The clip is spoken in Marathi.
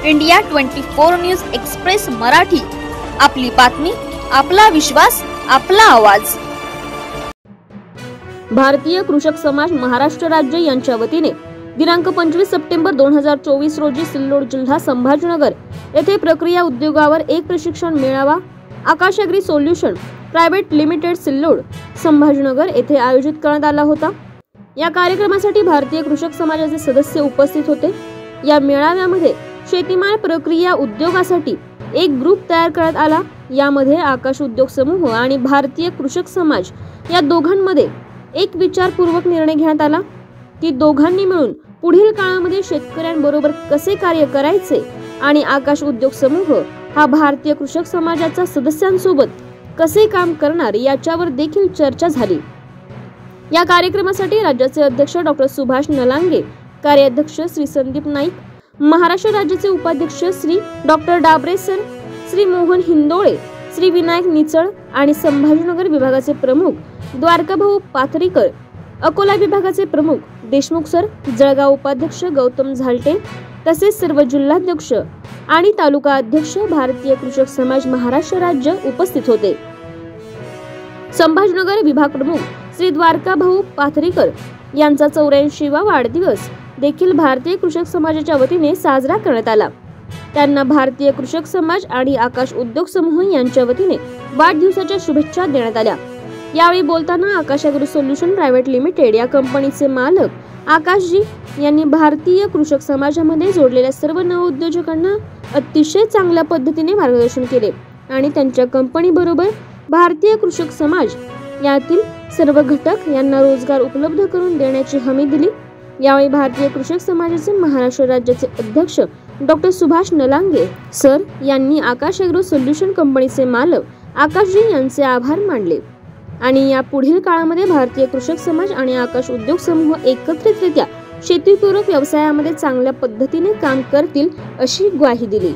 इंडिया 24 न्यूज एक्सप्रेस मराठी, आपली बातमी, आपला विश्वास, आपला आवाज। भारतीय कृषक समाज महाराष्ट्र राज्य यांच्या वतीने दिनांक 25 सप्टेंबर 2024 रोजी सिल्लोड जिल्हा संभाजीनगर येथे प्रक्रिया उद्योगावर एक प्रशिक्षण मेळावा Aakash agri solution private limited Sillod Sambhajinagar येथे आयोजित करण्यात आला होता। या कार्यक्रमासाठी भारतीय कृषक समाजाचे सदस्य उपस्थित होते। या मेळाव्यामध्ये शेतीमाल प्रक्रिया उद्योगासाठी एक ग्रुप तयार करण्यात आला। यामध्ये आकाश उद्योग समूह आणि भारतीय कृषक समाज या दोघांमध्ये एक विचारपूर्वक निर्णय घेण्यात आला की दोघांनी मिळून पुढील काळामध्ये शेतकऱ्यांबरोबर कसे कार्य करायचे आणि आकाश उद्योग समूह हा भारतीय कृषक समाजाच्या सदस्यांसोबत कसे काम करणार याच्यावर देखील चर्चा झाली। या कार्यक्रमासाठी राज्याचे अध्यक्ष डॉक्टर सुभाष नलांगे, कार्याध्यक्ष श्री संदीप नाईक, महाराष्ट्र राज्याचे उपाध्यक्ष श्री डॉक्टर डाबरे सर, श्री मोहन हिंदोळे, श्री विनायक निचळ आणि संभाजीनगर विभागाचे प्रमुख द्वारकाभाऊ पाथरीकर, अकोला विभागाचे प्रमुख देशमुख सर, जळगाव उपाध्यक्ष गौतम झालटे तसेच सर्व जिल्हाध्यक्ष आणि तालुका अध्यक्ष भारतीय कृषक समाज महाराष्ट्र राज्य उपस्थित होते। संभाजीनगर विभाग प्रमुख श्री द्वारकाभाऊ पाथरीकर यांचा 84वा वाढदिवस देखील भारतीय कृषक समाजाच्या वतीने साजरा करण्यात आला। त्यांना भारतीय कृषक समाज आणि आकाश उद्योग समूह यांच्या वतीने वाढदिवसाच्या शुभेच्छा देण्यात आल्या। यावेळी बोलताना आकाश ॲग्री सोल्युशन प्रायव्हेट लिमिटेड या कंपनीचे मालक आकाशजी यांनी भारतीय कृषक समाजामध्ये जोडलेल्या सर्व नवउद्योजकांना अतिशय चांगल्या पद्धतीने मार्गदर्शन केले आणि त्यांच्या कंपनी बरोबर भारतीय कृषक समाज यातील सर्व घटक यांना रोजगार उपलब्ध करून देण्याची हमी दिली। यावेळी भारतीय कृषक समाजाचे महाराष्ट्र राज्याचे अध्यक्ष डॉक्टर सुभाष नलांगे सर यांनी आकाश ॲग्रो सोल्युशन कंपनीचे मालक आकाशजी यांचे आभार मानले आणि या पुढील काळामध्ये भारतीय कृषक समाज आणि आकाश उद्योग समूह एकत्रितरित्या शेतीपूरक व्यवसायामध्ये चांगल्या पद्धतीने काम करतील अशी ग्वाही दिली।